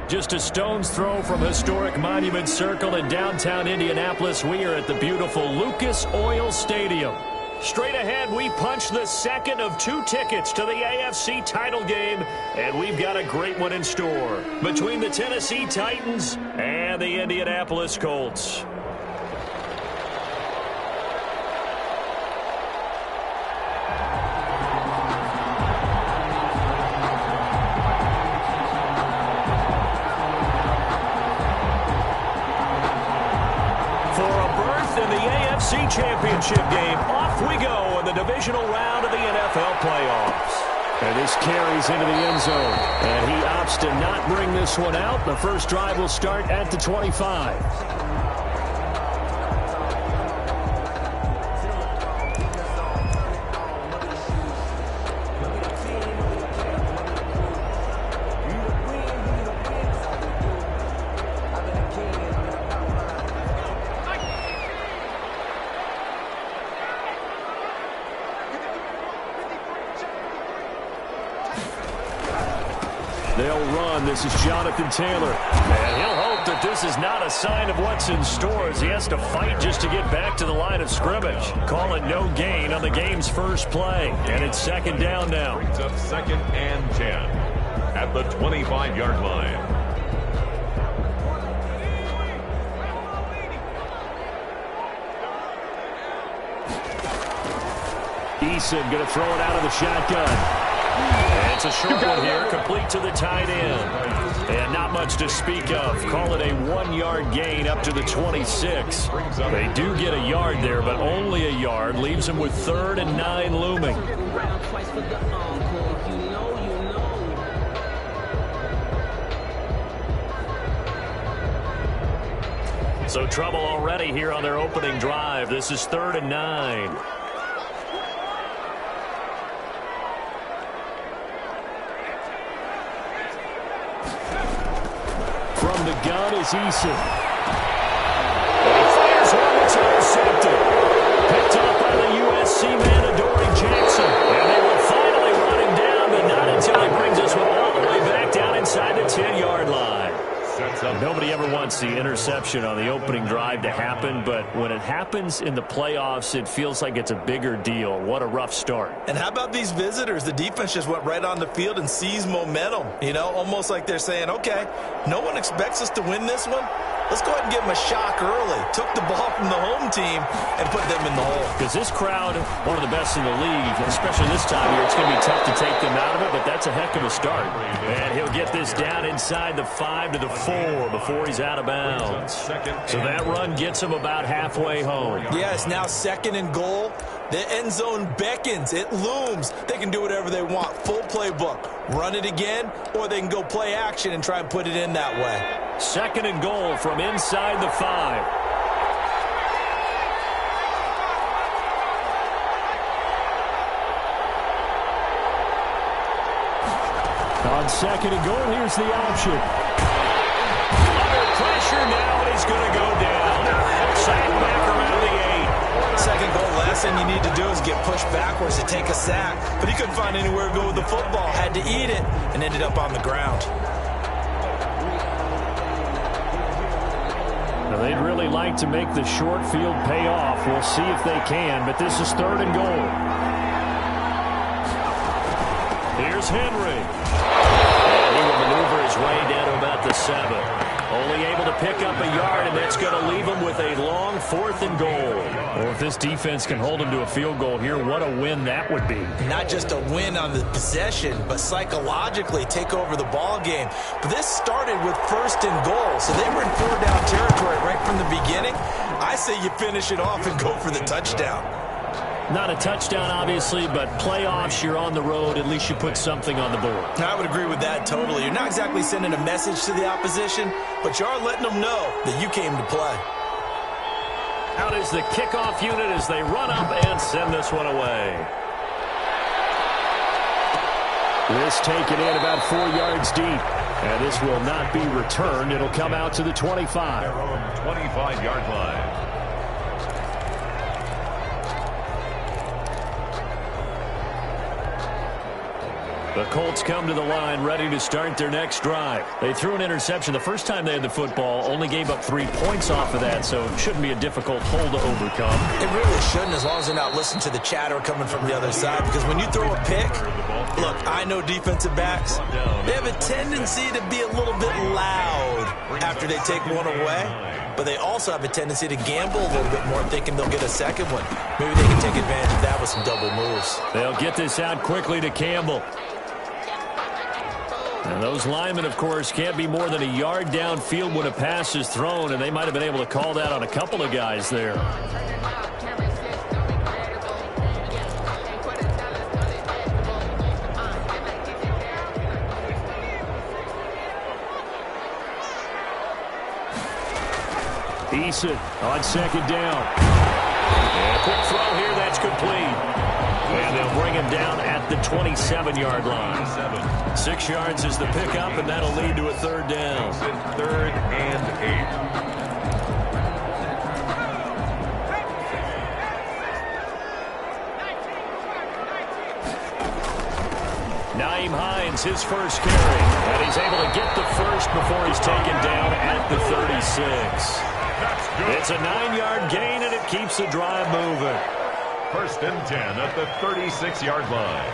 Just a stone's throw from historic Monument Circle in downtown Indianapolis, we are at the beautiful Lucas Oil Stadium. Straight ahead, we punch the second of 2 tickets to the AFC title game, and we've got a great one in store between the Tennessee Titans and the Indianapolis Colts. Championship game. Off we go in the divisional round of the NFL playoffs. And this carries into the end zone. And he opts to not bring this one out. The first drive will start at the 25. They'll run. This is Jonathan Taylor. And he'll hope that this is not a sign of what's in store as he has to fight just to get back to the line of scrimmage. Call it no gain on the game's first play. And it's second down now. Brings up 2nd and 10 at the 25-yard line. Eason going to throw it out of the shotgun. And it's a short one here, complete to the tight end. And not much to speak of. Call it a 1-yard gain up to the 26. They do get a yard there, but only a yard. Leaves them with 3rd and 9 looming. So trouble already here on their opening drive. This is 3rd and 9. From the gun is Eason. He fires one that's intercepted. Picked up by the USC man, Adoree Jackson. And they will finally run him down, but not until he brings us all the way back down inside the 10-yard line. Nobody ever wants the interception on the opening drive to happen, but when it happens in the playoffs, it feels like it's a bigger deal. What a rough start. And how about these visitors? The defense just went right on the field and seized momentum. You know, almost like they're saying, okay, no one expects us to win this one. Let's go ahead and give them a shock early. Took the ball from the home team and put them in the hole. Because this crowd, one of the best in the league, especially this time of year, it's going to be tough to take them out of it, but that's a heck of a start. And he'll get this down inside the 5 to the 4 before he's out of bounds. So that run gets him about halfway home. Yeah, it's now 2nd and goal. The end zone beckons. It looms. They can do whatever they want. Full playbook. Run it again, or they can go play action and try and put it in that way. 2nd and goal from inside the 5. On 2nd and goal, here's the option. Under pressure now, and he's going to go down. Sack back around the 8. 2nd goal, last thing you need to do is get pushed backwards to take a sack. But he couldn't find anywhere to go with the football. Had to eat it and ended up on the ground. Now, they'd really like to make the short field pay off. We'll see if they can, but this is 3rd and goal. Here's Henry. And he will maneuver his way down to about the 7. Only able to pick up a yard, and that's going to leave him with a long 4th and goal. Well, if this defense can hold him to a field goal here, what a win that would be. Not just a win on the possession, but psychologically take over the ball game. But this started with 1st and goal, so they were in 4-down territory right from the beginning. I say you finish it off and go for the touchdown. Not a touchdown, obviously, but playoffs, you're on the road. At least you put something on the board. I would agree with that totally. You're not exactly sending a message to the opposition, but you are letting them know that you came to play. Out is the kickoff unit as they run up and send this one away. This taken in about 4 yards deep. And this will not be returned. It'll come out to the 25. Their own 25-yard line. The Colts come to the line ready to start their next drive. They threw an interception the first time they had the football, only gave up 3 points off of that, so it shouldn't be a difficult hole to overcome. It really shouldn't, as long as they're not listening to the chatter coming from the other side, because when you throw a pick, look, I know defensive backs, they have a tendency to be a little bit loud after they take one away, but they also have a tendency to gamble a little bit more, thinking they'll get a second one. Maybe they can take advantage of that with some double moves. They'll get this out quickly to Campbell. And those linemen, of course, can't be more than a yard downfield when a pass is thrown, and they might have been able to call that on a couple of guys there. Eason on second down. And a quick throw here, that's complete. And they'll bring him down at the 27-yard line. 6 yards is the pickup, and that'll lead to a third down. 3rd and 8. Naeem Hines, his first carry. And he's able to get the first before he's taken down at the 36. It's a 9-yard gain, and it keeps the drive moving. 1st and 10 at the 36-yard line.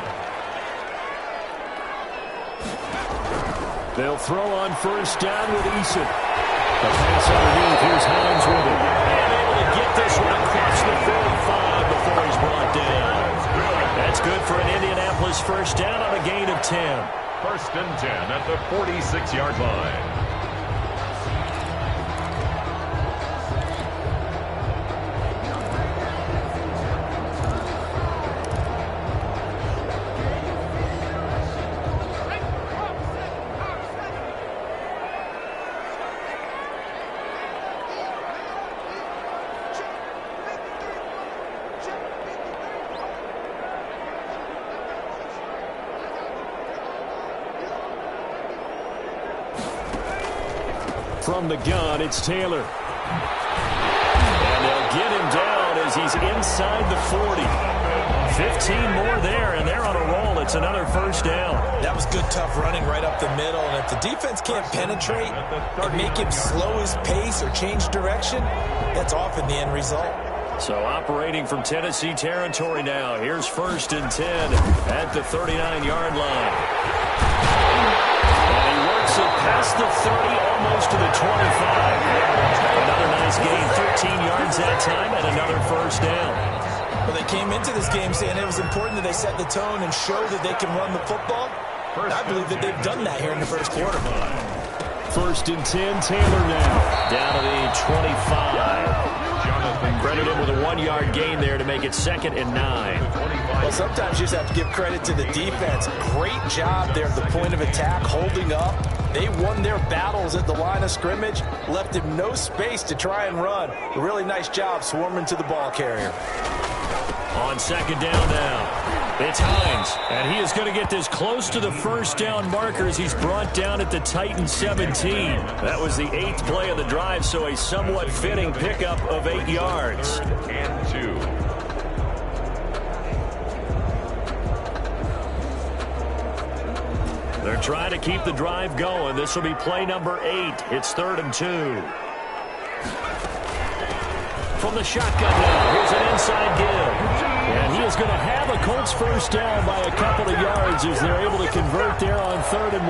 They'll throw on first down with Eason. The pass underneath. Here's Hines with it. And able to get this one across the 45 before he's brought down. That's good for an Indianapolis first down on a gain of 10. 1st and 10 at the 46-yard line. From the gun, it's Taylor. And they'll get him down as he's inside the 40. 15 more there, and they're on a roll. It's another first down. That was good, tough running right up the middle. And if the defense can't penetrate and make him slow his pace or change direction, that's often the end result. So operating from Tennessee territory now. Here's 1st and 10 at the 39-yard line. And he works it past the 30, almost to the 25. Another nice gain, 13 yards that time, and another first down. Well, they came into this game saying it was important that they set the tone and show that they can run the football. I believe that they've done that here in the first quarter. 1st and 10, Taylor now. Down to the 25. Credit him with a 1-yard gain there to make it 2nd and 9. Well, sometimes you just have to give credit to the defense. Great job there at the point of attack, holding up. They won their battles at the line of scrimmage, left him no space to try and run. A really nice job swarming to the ball carrier. On 2nd down now. It's Hines, and he is going to get this close to the first down marker as he's brought down at the Titans 17. That was the 8th play of the drive, so a somewhat fitting pickup of 8 yards. 3rd and 2. They're trying to keep the drive going. This will be play number 8. It's 3rd and 2. From the shotgun now, here's an inside give. And he is going to have a Colts first down by a couple of yards as they're able to convert there on 3rd and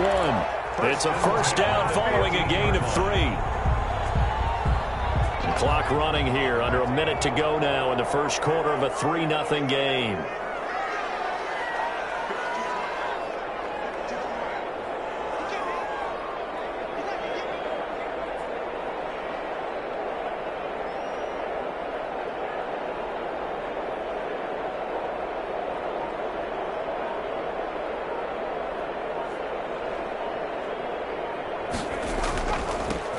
1. It's a first down following a gain of 3. The clock running here, under a minute to go now in the first quarter of a 3-0 game.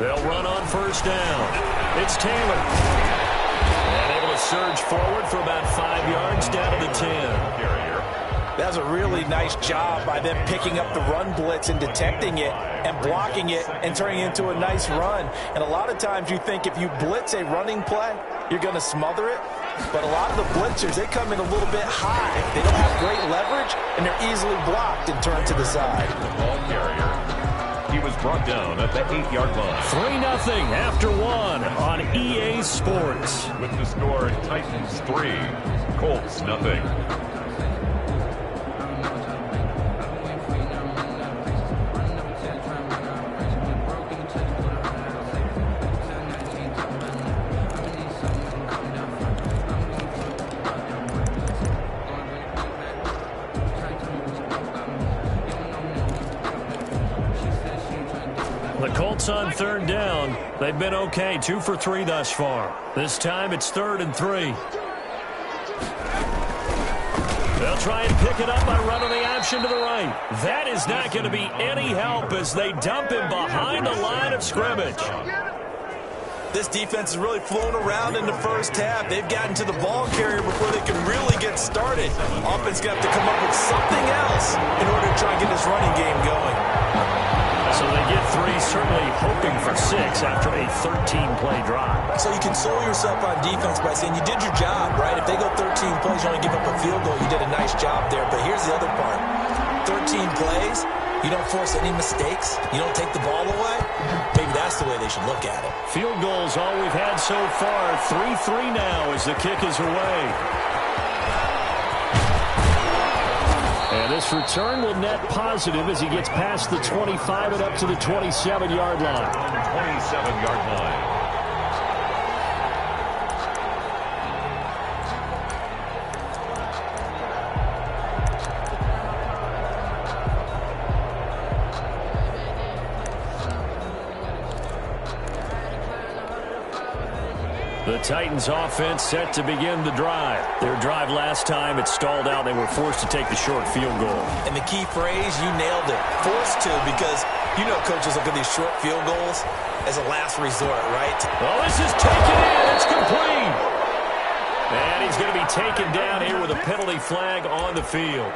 They'll run on first down. It's Taylor. And able to surge forward for about 5 yards down to the 10. That was a really nice job by them picking up the run blitz and detecting it and blocking it and turning it into a nice run. And a lot of times you think if you blitz a running play, you're going to smother it. But a lot of the blitzers, they come in a little bit high. They don't have great leverage. and they're easily blocked and turned to the side. The ball carrier. He was brought down at the 8-yard line. 3-0 after one on EA Sports. With the score, Titans 3, Colts 0. The Colts on third down. They've been okay, 2 for 3 thus far. This time it's 3rd and 3. They'll try and pick it up by running the option to the right. That is not going to be any help as they dump him behind the line of scrimmage. This defense is really flown around in the first half. They've gotten to the ball carrier before they can really get started. Offense going to have to come up with something else in order to try and get this running game going. So they get 3, certainly hoping for 6 after a 13-play drive. So you console yourself on defense by saying you did your job, right? If they go 13 plays, you only give up a field goal, you did a nice job there. But here's the other part. 13 plays, you don't force any mistakes, you don't take the ball away. Maybe that's the way they should look at it. Field goals all we've had so far. 3-3 now as the kick is away. And this return will net positive as he gets past the 25 and up to the 27-yard line. 27-yard line. The Titans offense set to begin the drive. Their drive last time, it stalled out. They were forced to take the short field goal. And the key phrase, you nailed it. Forced to, because you know coaches look at these short field goals as a last resort, right? Well, this is taken in. It's complete. And he's going to be taken down here with a penalty flag on the field.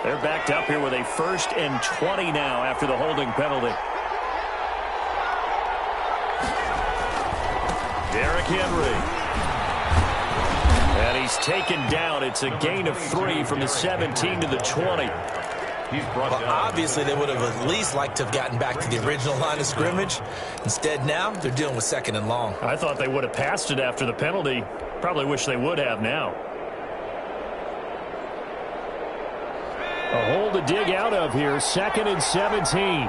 They're backed up here with a 1st and 20 now after the holding penalty. Derrick Henry. And he's taken down. It's a gain of 3 from the 17 to the 20. He's brought down. Obviously, they would have at least liked to have gotten back to the original line of scrimmage. Instead, now they're dealing with 2nd and long. I thought they would have passed it after the penalty. Probably wish they would have now. A hole to dig out of here. 2nd and 17.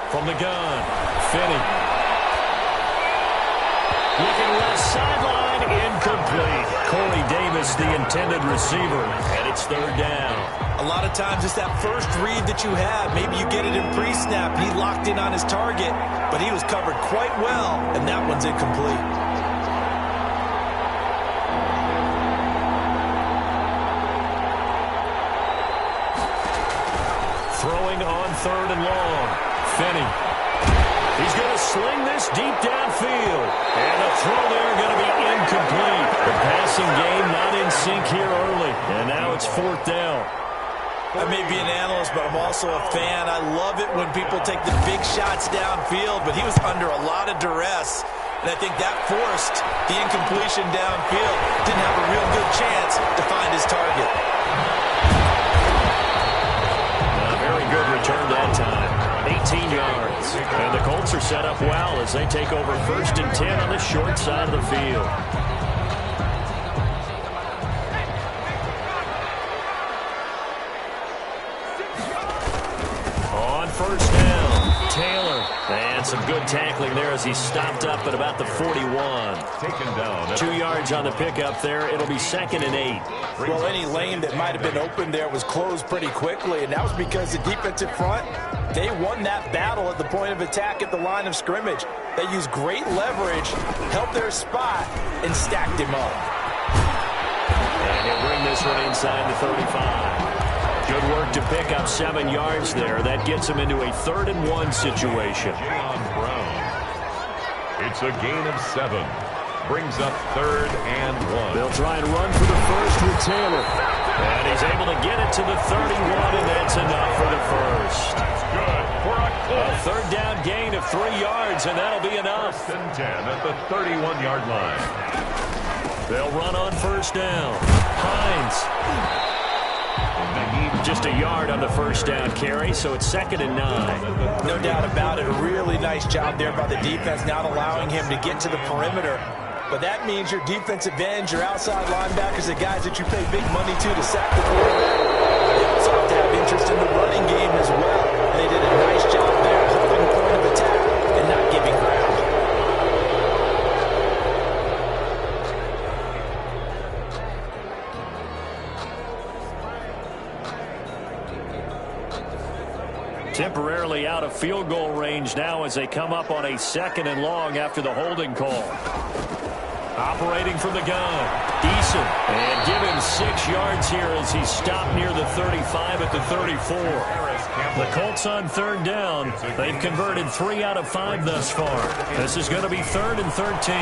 From the gun, Finney. Looking left sideline, incomplete. Corey Davis, the intended receiver, and it's 3rd down. A lot of times it's that first read that you have. Maybe you get it in pre-snap, and he locked in on his target, but he was covered quite well, and that one's incomplete. Throwing on 3rd and long. Finney. He's going to sling this deep downfield. And the throw there going to be incomplete. The passing game not in sync here early. And now it's 4th down. I may be an analyst, but I'm also a fan. I love it when people take the big shots downfield, but he was under a lot of duress. And I think that forced the incompletion downfield. Didn't have a real good chance to find his target. A very good return that time. 18 yards. And the Colts are set up well as they take over 1st and 10 on the short side of the field. On 1st down, Taylor. And some good tackling there as he stopped up at about the 41. Taken down. 2 yards on the pickup there. It'll be 2nd and 8. Well, any lane that might have been open there was closed pretty quickly, and that was because the defensive front, they won that battle at the point of attack at the line of scrimmage. They used great leverage, helped their spot, and stacked him up. And he'll bring this one inside the 35. Good work to pick up 7 yards there. That gets him into a 3rd and 1 situation. Jayon Brown. It's a gain of 7. brings up 3rd and 1. They'll try and run for the first with Taylor. And he's able to get it to the 31, and that's enough for the first. That's good for a A 3rd down gain of 3 yards, and that'll be enough. 1st and 10 at the 31-yard line. They'll run on 1st down. Hines. Just a yard on the 1st down carry, so it's 2nd and 9. No doubt about it. A really nice job there by the defense, not allowing him to get to the perimeter. But that means your defensive ends, your outside linebackers, the guys that you pay big money to sack the quarterback. They also have to have interest in the running game as well. And they did a nice job there holding the point of attack and not giving ground. Temporarily out of field goal range now as they come up on a 2nd and long after the holding call. Operating from the gun, Eason, and give him 6 yards here as he's stopped near the 35 at the 34. The Colts on 3rd down. They've converted 3 out of 5 thus far. This is going to be 3rd and 13.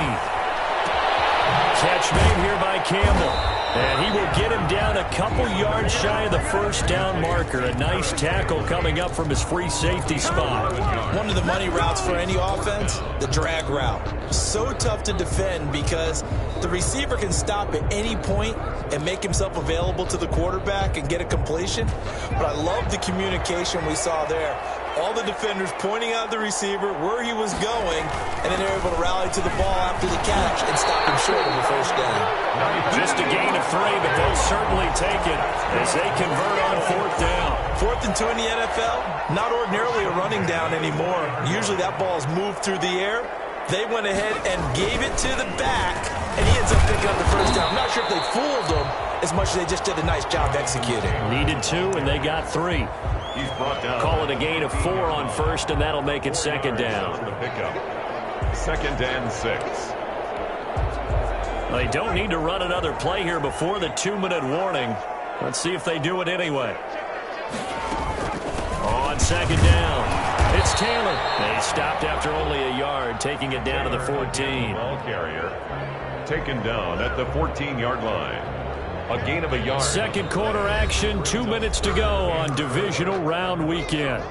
Catch made here by Campbell. And he will get him down a couple yards shy of the 1st down marker. A nice tackle coming up from his free safety spot. One of the money routes for any offense, the drag route. So tough to defend because the receiver can stop at any point and make himself available to the quarterback and get a completion. But I love the communication we saw there. All the defenders pointing out the receiver, where he was going, and then they're able to rally to the ball after the catch and stop him short of the 1st down. Just a gain of 3, but they'll certainly take it as they convert on 4th down. 4th and 2 in the NFL, not ordinarily a running down anymore. Usually that ball is moved through the air. They went ahead and gave it to the back, and he ends up picking up the 1st down. I'm not sure if they fooled him as much as they just did a nice job executing. Needed 2, and they got 3. He's brought down. Call it a gain of 4 on 1st, and that'll make it 2nd down. The pickup. 2nd and 6. They don't need to run another play here before the 2-minute warning. Let's see if they do it anyway. On 2nd down, it's Taylor. They stopped after only a yard, taking it down to the 14. Ball carrier taken down at the 14-yard line. A gain of a yard. 2nd quarter action, 2 minutes to go on divisional round weekend.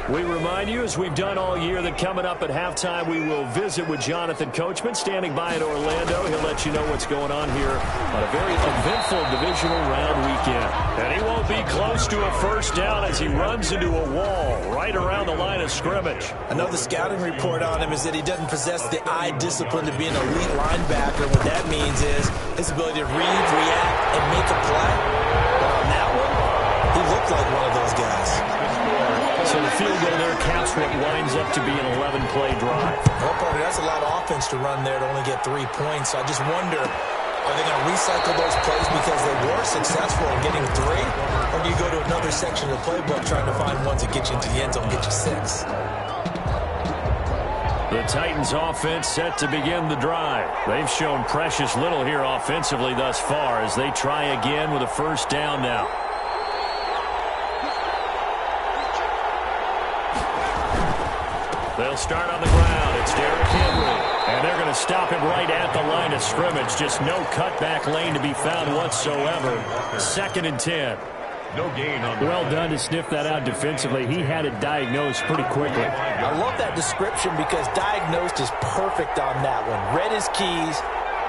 We remind you, as we've done all year, that coming up at halftime, we will visit with Jonathan Coachman, standing by in Orlando. He'll let you know what's going on here on a very eventful divisional round weekend. And he won't be close to a 1st down as he runs into a wall right around the line of scrimmage. Another scouting report on him is that he doesn't possess the eye discipline to be an elite linebacker. What that means is his ability to read, react, and make a play. But on that one, he looked like one of those guys. So the field goal there caps what winds up to be an 11-play drive. Well, partner, that's a lot of offense to run there to only get 3 points. So I just wonder, are they going to recycle those plays because they were successful in getting 3? Or do you go to another section of the playbook trying to find ones that get you into the end zone, get you 6? The Titans offense set to begin the drive. They've shown precious little here offensively thus far as they try again with a 1st down now. They'll start on the ground. It's Derrick Henry. And they're going to stop him right at the line of scrimmage. Just no cutback lane to be found whatsoever. 2nd and 10. No gain on the Well done to sniff that out defensively. He had it diagnosed pretty quickly. I love that description because diagnosed is perfect on that one. Read his keys,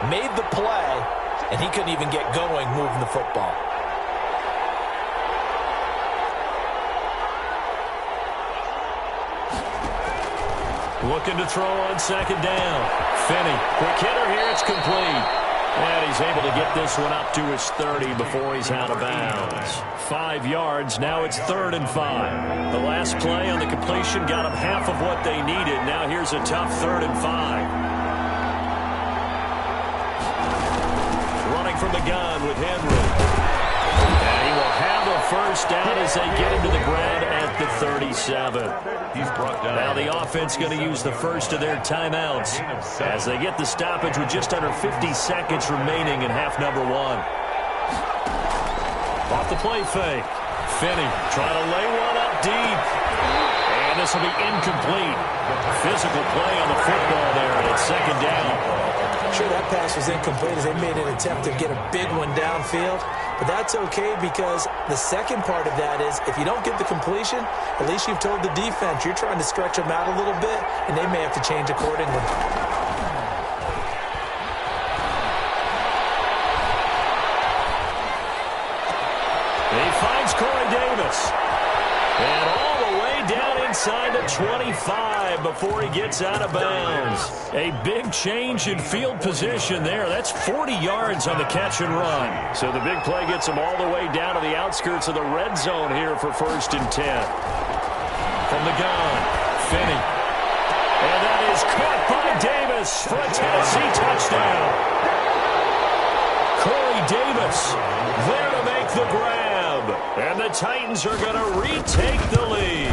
made the play, and he couldn't even get going moving the football. Looking to throw on 2nd down. Finney, quick hitter here, it's complete. And he's able to get this one up to his 30 before he's out of bounds. 5 yards, now it's 3rd and 5. The last play on the completion got them half of what they needed. Now here's a tough 3rd and 5. Running from the gun with Henry. And he will have a 1st down as they get him to the ground at the 37. He's brought down. Now the offense going to use the first of their timeouts as they get the stoppage with just under 50 seconds remaining in half number 1. Off the play fake. Finney trying to lay one up deep. And this will be incomplete. Physical play on the football there, and it's second down. Sure, that pass was incomplete as they made an attempt to get a big one downfield. But that's okay because the second part of that is if you don't get the completion, at least you've told the defense you're trying to stretch them out a little bit, and they may have to change accordingly. He finds Corey Davis. And all the way down inside the 25 before he gets out of bounds. A big change in field position there. That's 40 yards on the catch and run. So the big play gets him all the way down to the outskirts of the red zone here for 1st and 10. From the gun, Finney. And that is caught by Davis for a Tennessee touchdown. Corey Davis there to make the grab. And the Titans are going to retake the lead.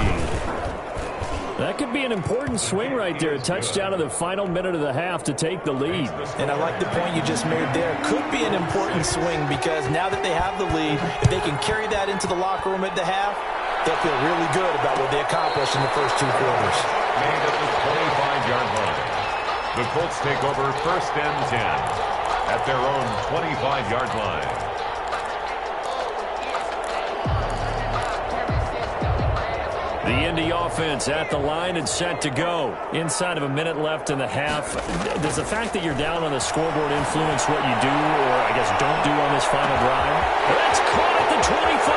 That could be an important swing right there. A touchdown in the final minute of the half to take the lead. And I like the point you just made there. Could be an important swing because now that they have the lead, if they can carry that into the locker room at the half, they'll feel really good about what they accomplished in the first 2 quarters. Made at the 25-yard line. The Colts take over 1st and 10 at their own 25-yard line. The Indy offense at the line and set to go. Inside of a minute left in the half. Does the fact that you're down on the scoreboard influence what you do or, I guess, don't do on this final drive? That's caught at the 25.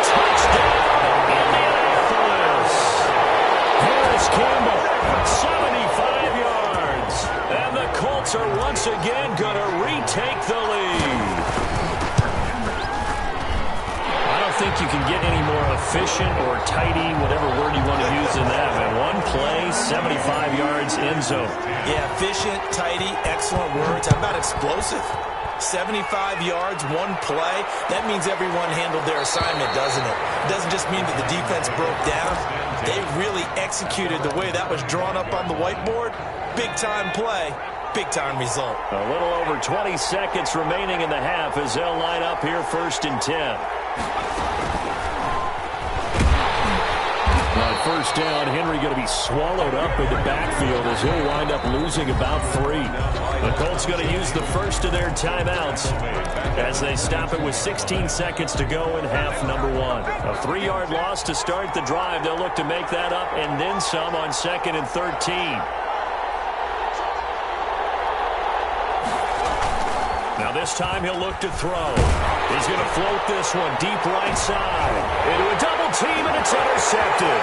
Touchdown, Indianapolis. Harris Campbell, 75 yards. And the Colts are once again going to retake the lead. I don't think you can get any more efficient or tidy, whatever word you want to use in that. Man, one play, 75 yards, end zone. Yeah, efficient, tidy, excellent words. How about explosive? 75 yards, one play. That means everyone handled their assignment, doesn't it? It doesn't just mean that the defense broke down. They really executed the way that was drawn up on the whiteboard. Big-time play. Big-time result. A little over 20 seconds remaining in the half as they'll line up here 1st and 10. On 1st down, Henry going to be swallowed up in the backfield as he'll wind up losing about 3. The Colts going to use the first of their timeouts as they stop it with 16 seconds to go in half number 1. A 3-yard loss to start the drive. They'll look to make that up and then some on 2nd and 13. Now this time he'll look to throw. He's going to float this one deep right side. Into a double team and it's intercepted.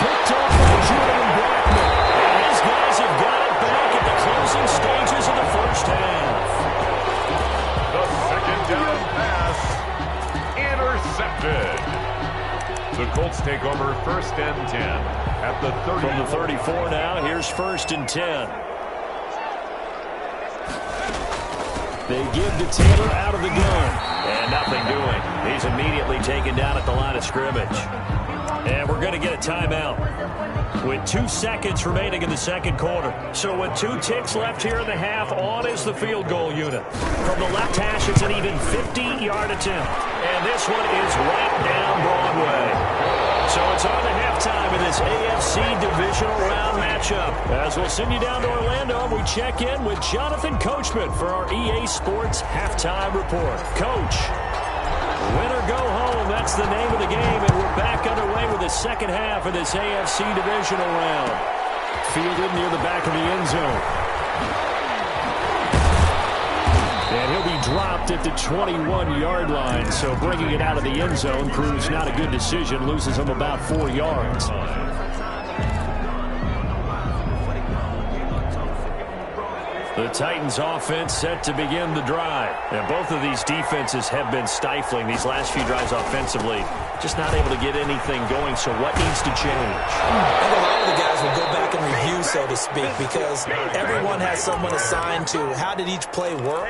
Picked up by Julian Blackman. And his guys have got it back at the closing stages of the first half. The 2nd down pass intercepted. The Colts take over 1st and 10 at the 30. From the 34 now, here's 1st and 10. They give to Taylor out of the gun. And nothing doing. He's immediately taken down at the line of scrimmage. And we're going to get a timeout with 2 seconds remaining in the second quarter. So with 2 ticks left here in the half, on is the field goal unit. From the left hash, it's an even 50-yard attempt. And this one is right down Broadway. So it's on to halftime in this AFC divisional round matchup. As we'll send you down to Orlando, we check in with Jonathan Coachman for our EA Sports Halftime Report. Coach, win or go home, that's the name of the game, and we're back underway with the second half of this AFC divisional round. Fielded near the back of the end zone. And he'll be dropped at the 21-yard line, so bringing it out of the end zone proves not a good decision, loses him about 4 yards. The Titans offense set to begin the drive. And both of these defenses have been stifling these last few drives offensively. Just not able to get anything going, so what needs to change? I think a lot of the guys will go back and review, so to speak, because everyone has someone assigned to how did each play work.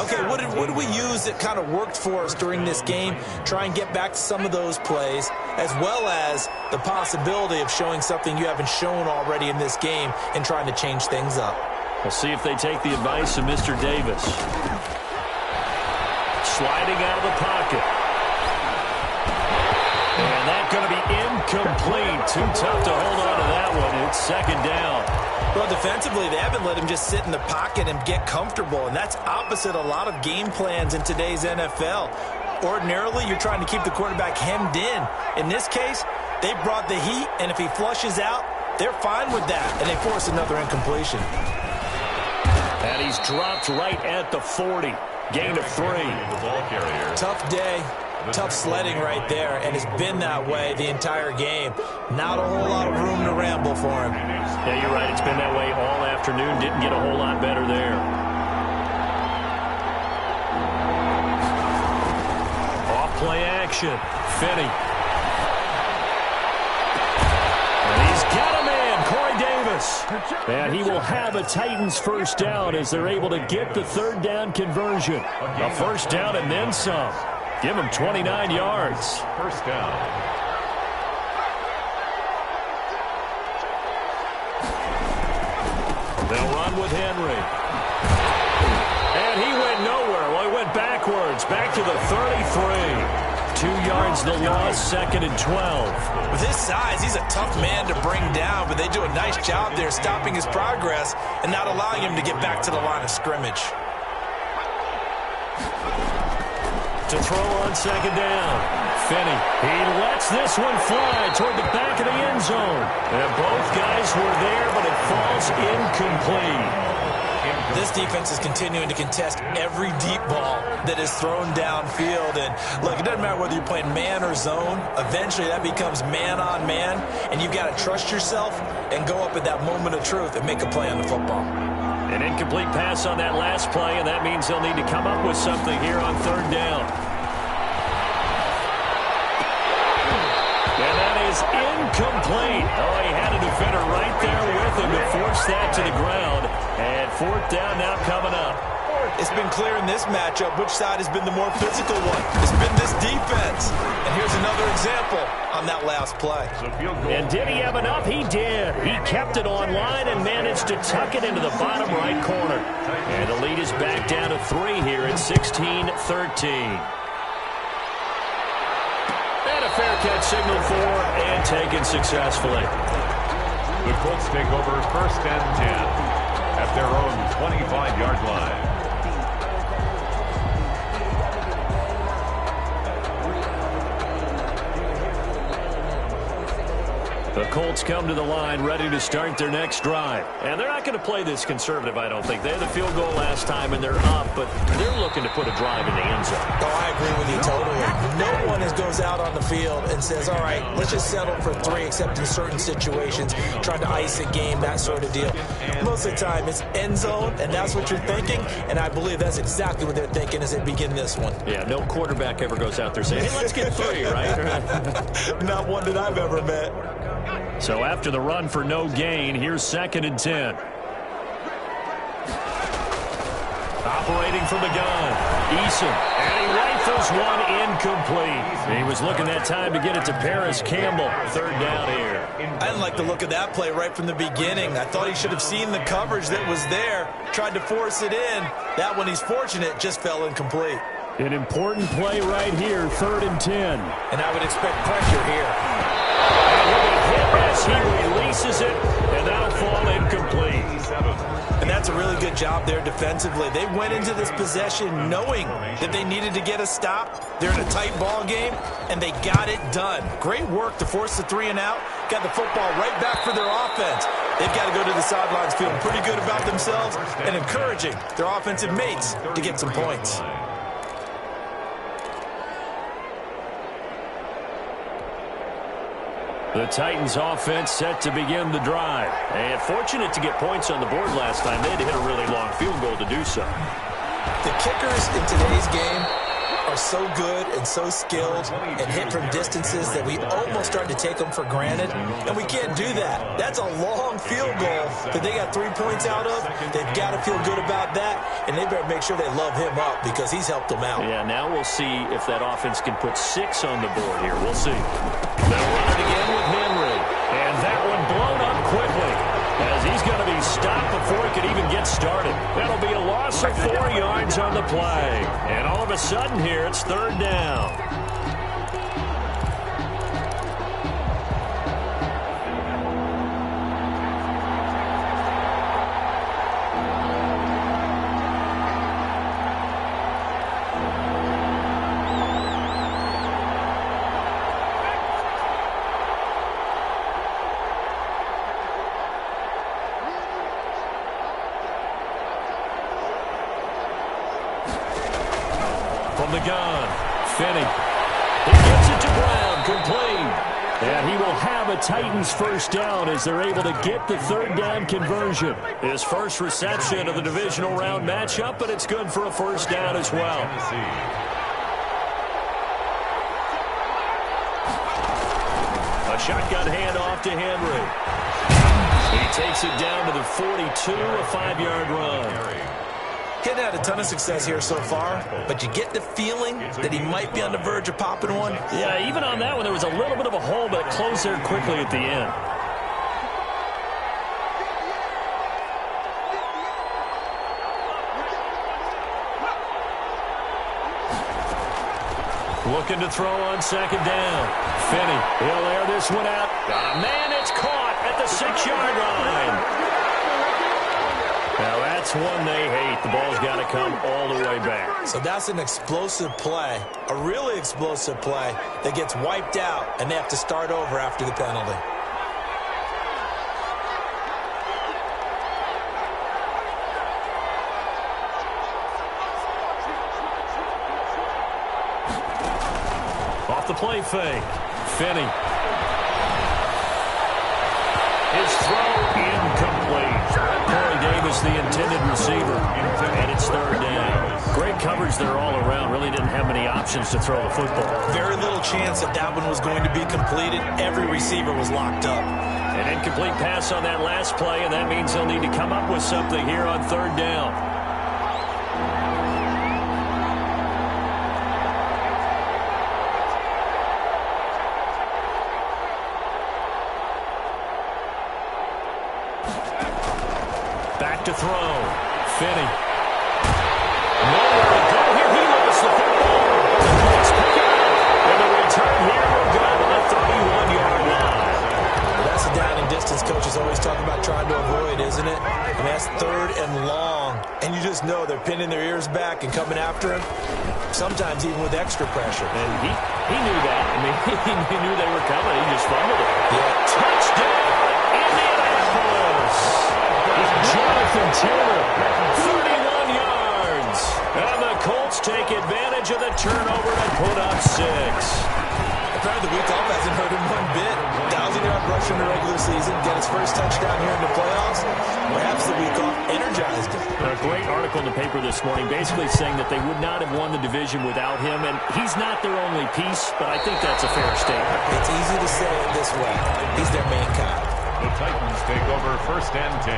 Okay, what did we use that kind of worked for us during this game? Try and get back to some of those plays, as well as the possibility of showing something you haven't shown already in this game and trying to change things up. We'll see if they take the advice of Mr. Davis. Sliding out of the pocket. going to be incomplete. Too tough to hold on to that one. It's second down. Well, defensively, they haven't let him just sit in the pocket and get comfortable, and that's opposite a lot of game plans in today's NFL. Ordinarily, you're trying to keep the quarterback hemmed in. In this case, they brought the heat, and if he flushes out, they're fine with that, and they force another incompletion. And he's dropped right at the 40. Gain of 3. The ball carrier. Tough day, tough sledding right there, and it's been that way the entire game. Not a whole lot of room to ramble for him. Yeah, you're right. It's been that way all afternoon. Didn't get a whole lot better there. Off play action. Finney. And he's got a man, Corey Davis. And he will have a Titans first down as they're able to get the third down conversion. A first down and then some. Give him 29 yards. First down. They'll run with Henry. And he went nowhere. Well, he went backwards. Back to the 33. 2 yards the loss, second and 12. With his size, he's a tough man to bring down, but they do a nice job there stopping his progress and not allowing him to get back to the line of scrimmage. To throw on second down. Finney. He lets this one fly toward the back of the end zone. And both guys were there, but it falls incomplete. This defense is continuing to contest every deep ball that is thrown downfield. And look, it doesn't matter whether you're playing man or zone. Eventually, that becomes man on man. And you've got to trust yourself and go up at that moment of truth and make a play on the football. An incomplete pass on that last play, and that means they'll need to come up with something here on third down. And that is incomplete. Oh, he had a defender right there with him to force that to the ground. And fourth down now coming up. It's been clear in this matchup which side has been the more physical one. It's been this defense. And here's another example on that last play. And did he have enough? He did. He kept it on line and managed to tuck it into the bottom right corner. And the lead is back down to 3 here at 16-13. And a fair catch signaled for and taken successfully. The Colts take over first and 10 at their own 25-yard line. The Colts come to the line ready to start their next drive. And they're not going to play this conservative, I don't think. They had the field goal last time, and they're up, but they're looking to put a drive in the end zone. Oh, I agree with you totally. No one goes out on the field and says, all right, let's just settle for 3, except in certain situations, trying to ice a game, that sort of deal. Most of the time, it's end zone, and that's what you're thinking, and I believe that's exactly what they're thinking as they begin this one. Yeah, no quarterback ever goes out there saying, hey, let's get 3, right? Not one that I've ever met. So after the run for no gain, here's second and 10. Operating from the gun, Eason, and he rifles one incomplete. He was looking that time to get it to Paris Campbell. Third down here. I didn't like the look of that play right from the beginning. I thought he should have seen the coverage that was there, tried to force it in. That one, he's fortunate, just fell incomplete. An important play right here, third and 10. And I would expect pressure here. And he'll be hit as he releases it, and that'll fall incomplete. And that's a really good job there defensively. They went into this possession knowing that they needed to get a stop. They're in a tight ball game, and they got it done. Great work to force the 3 and out. Got the football right back for their offense. They've got to go to the sidelines feeling pretty good about themselves and encouraging their offensive mates to get some points. The Titans offense set to begin the drive. And fortunate to get points on the board last time. They had to hit a really long field goal to do so. The kickers in today's game are so good and so skilled and hit from distances that we almost start to take them for granted, and we can't do that. That's a long field goal that they got 3 points out of. They've got to feel good about that, and they better make sure they love him up because he's helped them out. Yeah, now we'll see if that offense can put 6 on the board here. We'll see. They'll run it again with Henry, and that one blown up quickly as he's going to be stopped before he could even get started. That'll be a loss of 4 yards on the play. And all of a sudden here, it's third down. From the gun, Finney. He gets it to Brown, complete. And he will have a Titans first down as they're able to get the third down conversion. His first reception of the divisional round matchup, but it's good for a first down as well. A shotgun handoff to Henry. He takes it down to the 42, a 5-yard run. Hadn't had a ton of success here so far, but you get the feeling that he might be on the verge of popping one. Yeah, even on that one, there was a little bit of a hole, but it closed there quickly at the end. Looking to throw on second down. Finney, he'll air this one out. Man, it's caught at the 6-yard line. Now, that's one they hate. The ball's got to come all the way back. So that's an explosive play, a really explosive play that gets wiped out, and they have to start over after the penalty. Off the play fake. Finney. His throw incomplete. Corey Davis, the intended receiver, and it's third down. Great coverage there all around. Really didn't have many options to throw the football. Very little chance that that one was going to be completed. Every receiver was locked up. An incomplete pass on that last play, and that means they'll need to come up with something here on third down. To throw. Finney. Nowhere to go here. He lost the football. Let's pick it up. And the return here will go to the 31-yard line. That's a down and distance coaches always talk about trying to avoid, isn't it? And that's third and long. And you just know they're pinning their ears back and coming after him, sometimes even with extra pressure. And he knew that. I mean, he knew they were coming. He just fumbled it. Yeah. Touchdown, Indianapolis. Jonathan Taylor, 31 yards. And the Colts take advantage of the turnover and put up 6. Apparently the week off hasn't hurt him one bit. 1,000-yard rush in the regular season, get his first touchdown here in the playoffs. Perhaps the week off energized him. A great article in the paper this morning basically saying that they would not have won the division without him, and he's not their only piece, but I think that's a fair statement. It's easy to say it this way. He's their main guy. The Titans take over first and 10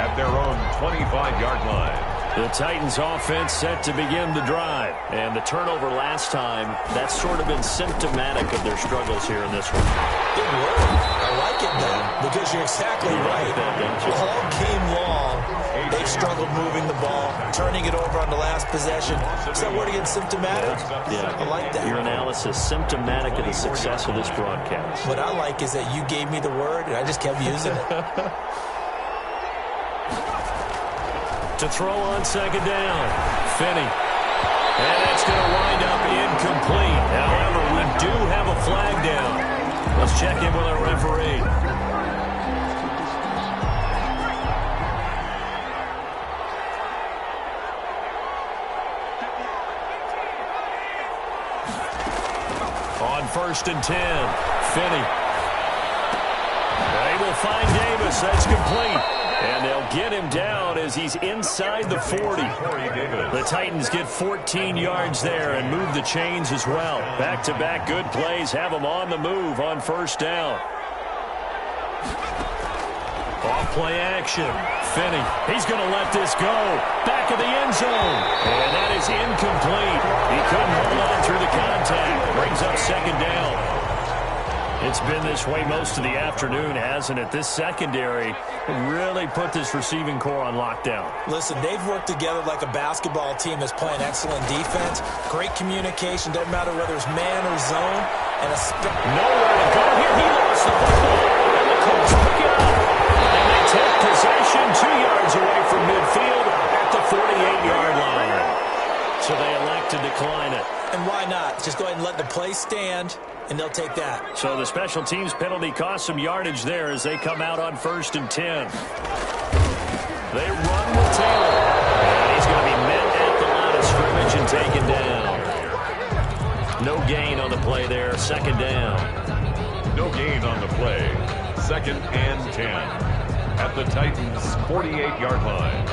at their own 25-yard line. The Titans offense set to begin the drive. And the turnover last time, that's sort of been symptomatic of their struggles here in this one. Good word. I like it, though, because you're exactly right. All game long, they've struggled moving the ball, turning it over on the last possession. Is that word again, symptomatic? Yeah. I like that. Your analysis, symptomatic of the success of this broadcast. What I like is that you gave me the word, and I just kept using it. To throw on second down, Finney. And that's going to wind up incomplete. However, we do have a flag down. Let's check in with our referee. On first and 10, Finney. They will find Davis. That's complete. And they'll get him down as he's inside the 40. The Titans get 14 yards there and move the chains as well. Back-to-back good plays have them on the move on first down. Off play action. Finney, he's going to let this go. Back of the end zone. And that is incomplete. He couldn't hold on through the contact. Brings up second down. It's been this way most of the afternoon, hasn't it? This secondary really put this receiving core on lockdown. Listen, they've worked together like a basketball team that's playing excellent defense. Great communication. Doesn't matter whether it's man or zone. And nowhere to go here. He lost the football. And the Colts pick it up. And they take possession 2 yards away from midfield at the 48-yard line. So they elect to decline it. And why not? Just go ahead and let the play stand, and they'll take that. So the special teams penalty cost some yardage there as they come out on first and 10. They run with Taylor. And he's going to be met at the line of scrimmage and taken down. there, second down. No gain on the play. 2nd and 10 at the Titans' 48-yard line.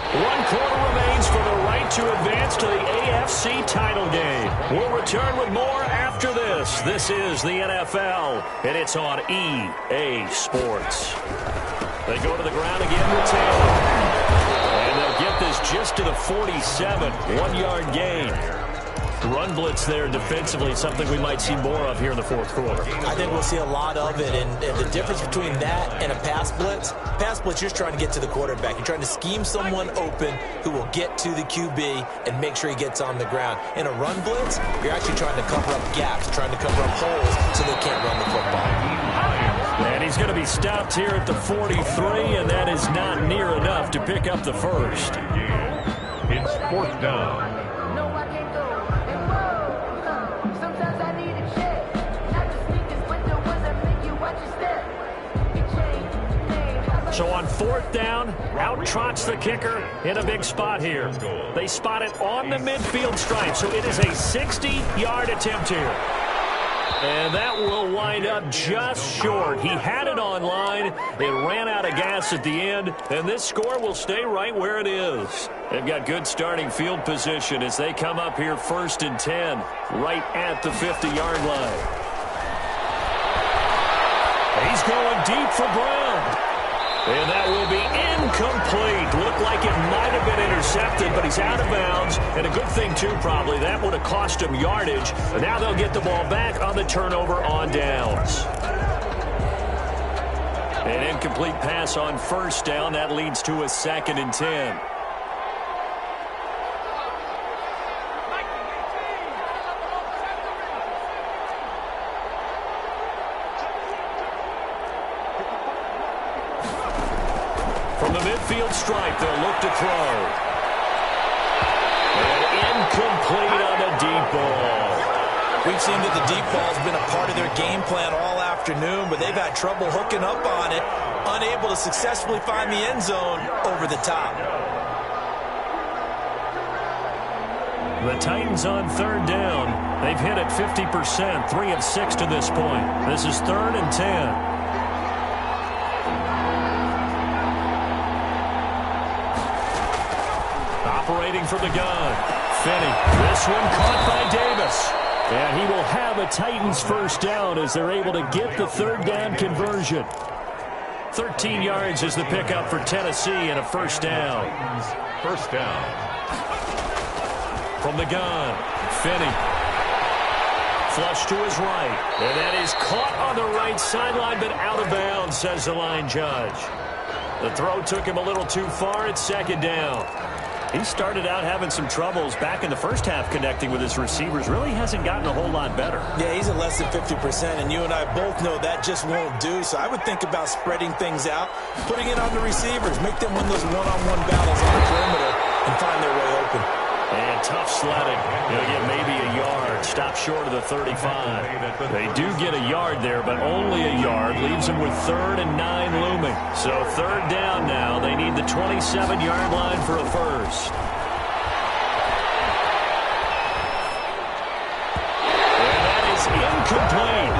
1 quarter remains for the right to advance to the AFC title game. We'll return with more after this. This is the NFL, and it's on EA Sports. They go to the ground again with Taylor. And they'll get this just to the 47, 1-yard gain. The run blitz there defensively, something we might see more of here in the fourth quarter. I think we'll see a lot of it, and the difference between that and a pass blitz, you're trying to get to the quarterback. You're trying to scheme someone open who will get to the QB and make sure he gets on the ground. In a run blitz, you're actually trying to cover up gaps, trying to cover up holes so they can't run the football. And he's going to be stopped here at the 43, and that is not near enough to pick up the first. It's 4th down. So on 4th down, out trots the kicker in a big spot here. They spot it on the midfield stripe, so it is a 60-yard attempt here. And that will wind up just short. He had it on line. It ran out of gas at the end, and this score will stay right where it is. They've got good starting field position as they come up here 1st and 10, right at the 50-yard line. He's going deep for Brown. And that will be incomplete. Looked like it might have been intercepted, but he's out of bounds. And a good thing, too, probably. That would have cost him yardage. And now they'll get the ball back on the turnover on downs. An incomplete pass on 1st down. That leads to a 2nd and 10. From the midfield stripe, they'll look to throw. And incomplete on the deep ball. We've seen that the deep ball's been a part of their game plan all afternoon, but they've had trouble hooking up on it, unable to successfully find the end zone over the top. The Titans on 3rd down. They've hit it 50%, 3 of 6 to this point. This is 3rd and 10. Operating from the gun, Finney. This one caught by Davis. And he will have a Titans 1st down as they're able to get the 3rd down conversion. 13 yards is the pickup for Tennessee and a 1st down. 1st down. From the gun, Finney. Flush to his right. And that is caught on the right sideline, but out of bounds, says the line judge. The throw took him a little too far at 2nd down. He started out having some troubles back in the first half connecting with his receivers. Really hasn't gotten a whole lot better. Yeah, he's at less than 50%, and you and I both know that just won't do. So I would think about spreading things out, putting it on the receivers, make them win those one-on-one battles on the perimeter, and find their way open. And tough sledding. He'll get maybe a yard. Stop short of the 35. They do get a yard there, but only a yard. Leaves them with 3rd and 9 looming. So 3rd down now. They need the 27-yard line for a first. And that is incomplete.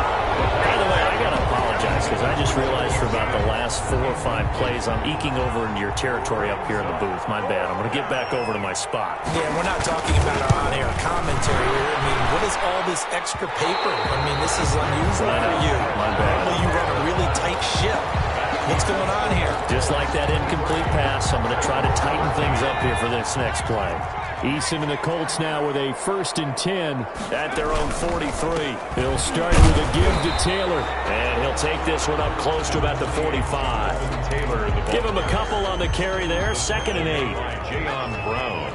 By the way, I got to apologize because I just realized for about the last 4 or 5 plays, I'm eking over into your territory up here in the booth. My bad. I'm going to get back over to my spot. Yeah, we're not talking about our on-air commentary here. I mean, what is all this extra paper? I mean, this is unusual for you. My bad. Normally you run a really tight ship. What's going on here? Just like that incomplete pass, I'm going to try to tighten things up here for this next play. Eason and the Colts now with a 1st and 10 at their own 43. He'll start with a give to Taylor, and he'll take this one up close to about the 45. Taylor, the Give him a couple on the carry there, 2nd and 8. Jayon Brown.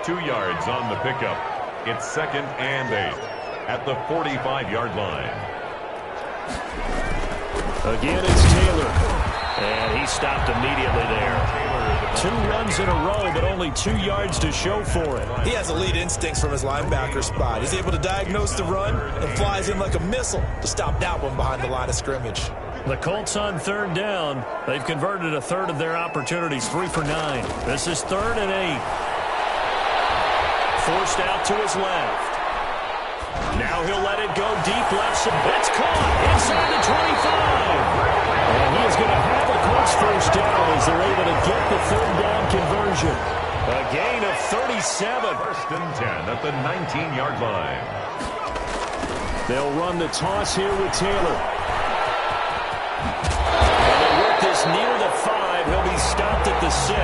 2 yards on the pickup. It's 2nd and 8 at the 45-yard line. Again, it's Taylor, and he stopped immediately there. 2 runs in a row, but only 2 yards to show for it. He has elite instincts from his linebacker spot. He's able to diagnose the run and flies in like a missile to stop that one behind the line of scrimmage. The Colts on 3rd down. They've converted a third of their opportunities, 3 for 9. This is 3rd and 8. forced out to his left. Now he'll let it go deep left. So that's caught inside the 25. And he is going to have a Colts first down as they're able to get the third down conversion. A gain of 37. First and 10 at the 19-yard line. They'll run the toss here with Taylor. And they work this near the 5. He'll be stopped at the 6.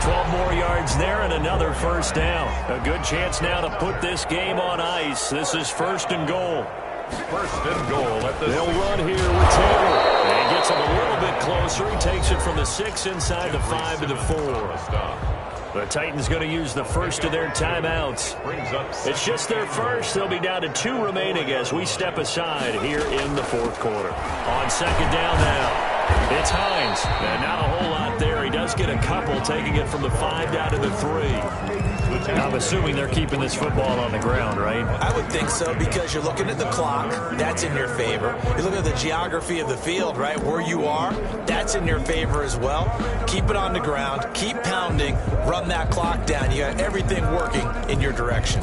12 more yards there and another first down. A good chance now to put this game on ice. This is first and goal. First and goal at the They'll run here with Taylor. And he gets him a little bit closer. He takes it from the 6 inside the 5 to the 4. The Titans going to use the first of their timeouts. It's just their first. They'll be down to 2 remaining as we step aside here in the fourth quarter. On second down now. It's Hines. And not a whole lot there. He does get a couple, taking it from the 5 down to the 3. I'm assuming they're keeping this football on the ground, right? I would think so, because you're looking at the clock. That's in your favor. You look at the geography of the field, right, where you are. That's in your favor as well. Keep it on the ground. Keep pounding. Run that clock down. You got everything working in your direction.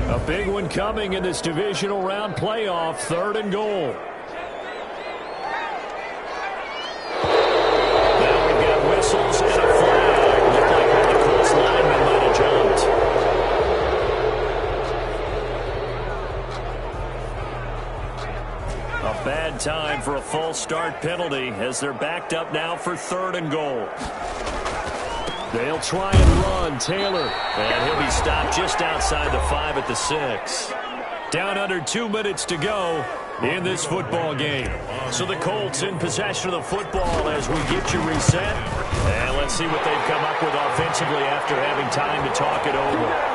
A big one coming in this divisional round playoff. Third and goal. Now we've got whistles and a flag. Looked like one of the Colts linemen might have jumped. A bad time for a false start penalty as they're backed up now for third and goal. They'll try and run Taylor, and he'll be stopped just outside the 5 at the 6. Down under 2 minutes to go in this football game. So the Colts in possession of the football as we get you reset. And let's see what they've come up with offensively after having time to talk it over.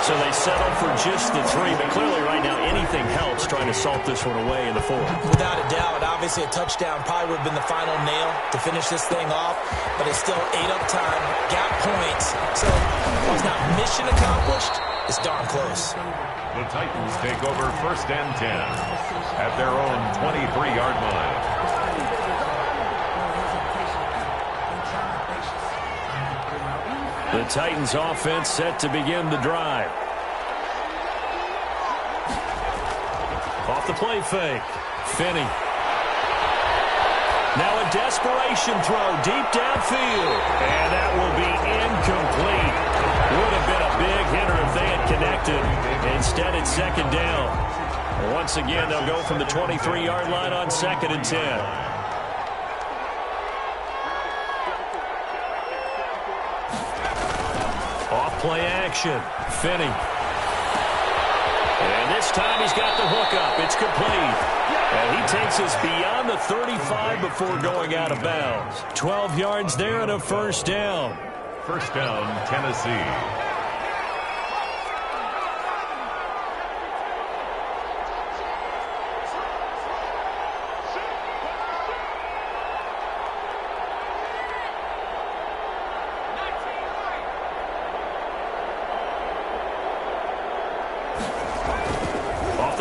So they settle for just the 3, but clearly right now anything helps trying to salt this one away in the 4th. Without a doubt, obviously a touchdown probably would have been the final nail to finish this thing off, but it's still ate up time, got points. So while it's not mission accomplished, it's darn close. The Titans take over first and 10 at their own 23-yard line. The Titans offense set to begin the drive. Off the play fake. Finney. Now a desperation throw deep downfield. And that will be incomplete. Would have been a big hitter if they had connected. Instead, it's second down. Once again, they'll go from the 23-yard line on second and 10. Play action. Finney. And this time he's got the hook up. It's complete. And he takes us beyond the 35 before going out of bounds. 12 yards there and a first down. First down, Tennessee.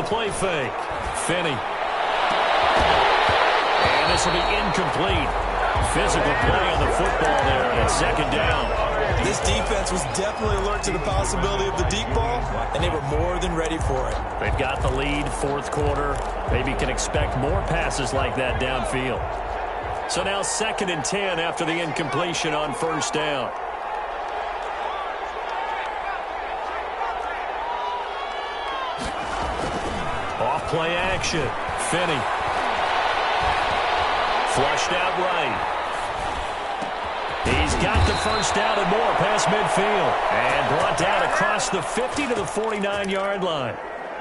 Play fake. Finney. And this will be incomplete. Physical play on the football there, and it's second down. This defense was definitely alert to the possibility of the deep ball, and they were more than ready for it. They've got the lead, fourth quarter. Maybe can expect more passes like that downfield. So now second and 10 after the incompletion on first down. Play action. Finney. Flushed out right. He's got the first down and more past midfield. And brought down across the 50 to the 49-yard line.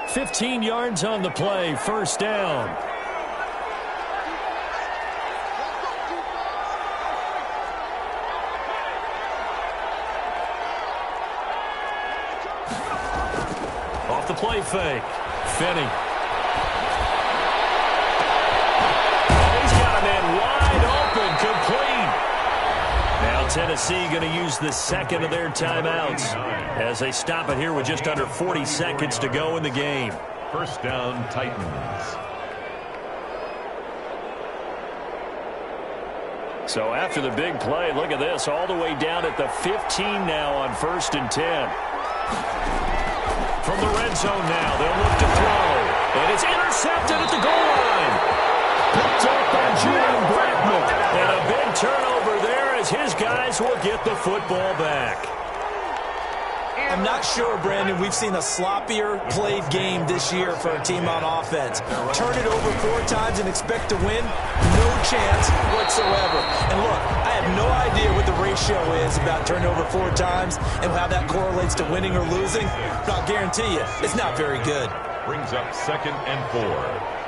15 yards on the play. First down. Off the play fake. Finney. Now Tennessee going to use the second of their timeouts as they stop it here with just under 40 seconds to go in the game. First down, Titans. So after the big play, look at this, all the way down at the 15 now on 1st and 10. From the red zone now, they'll look to throw. And it's intercepted at the goal line. Picked up by Julian Blackman. And a big turnover there as his guys will get the football back. I'm not sure, Brandon, we've seen a sloppier played game this year for a team on offense. Turn it over 4 times and expect to win? No chance whatsoever. And look, I have no idea what the ratio is about turnover 4 times and how that correlates to winning or losing. But I'll guarantee you, it's not very good. Brings up 2nd and 4.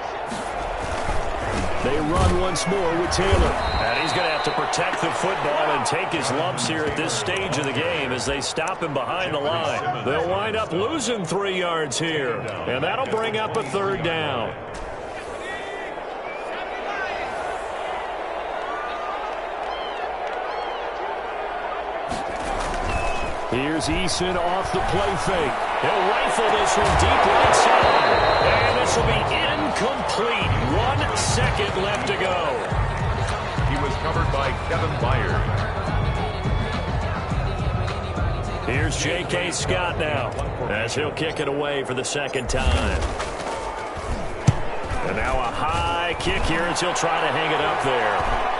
They run once more with Taylor. And he's going to have to protect the football and take his lumps here at this stage of the game as they stop him behind the line. They'll wind up losing 3 yards here. And that'll bring up a 3rd down. Here's Eason off the play fake. He'll rifle this one deep right side. And this will be incomplete. 1 second left to go. He was covered by Kevin Byard. Here's J.K. Scott now as he'll kick it away for the 2nd time. And now a high kick here as he'll try to hang it up there.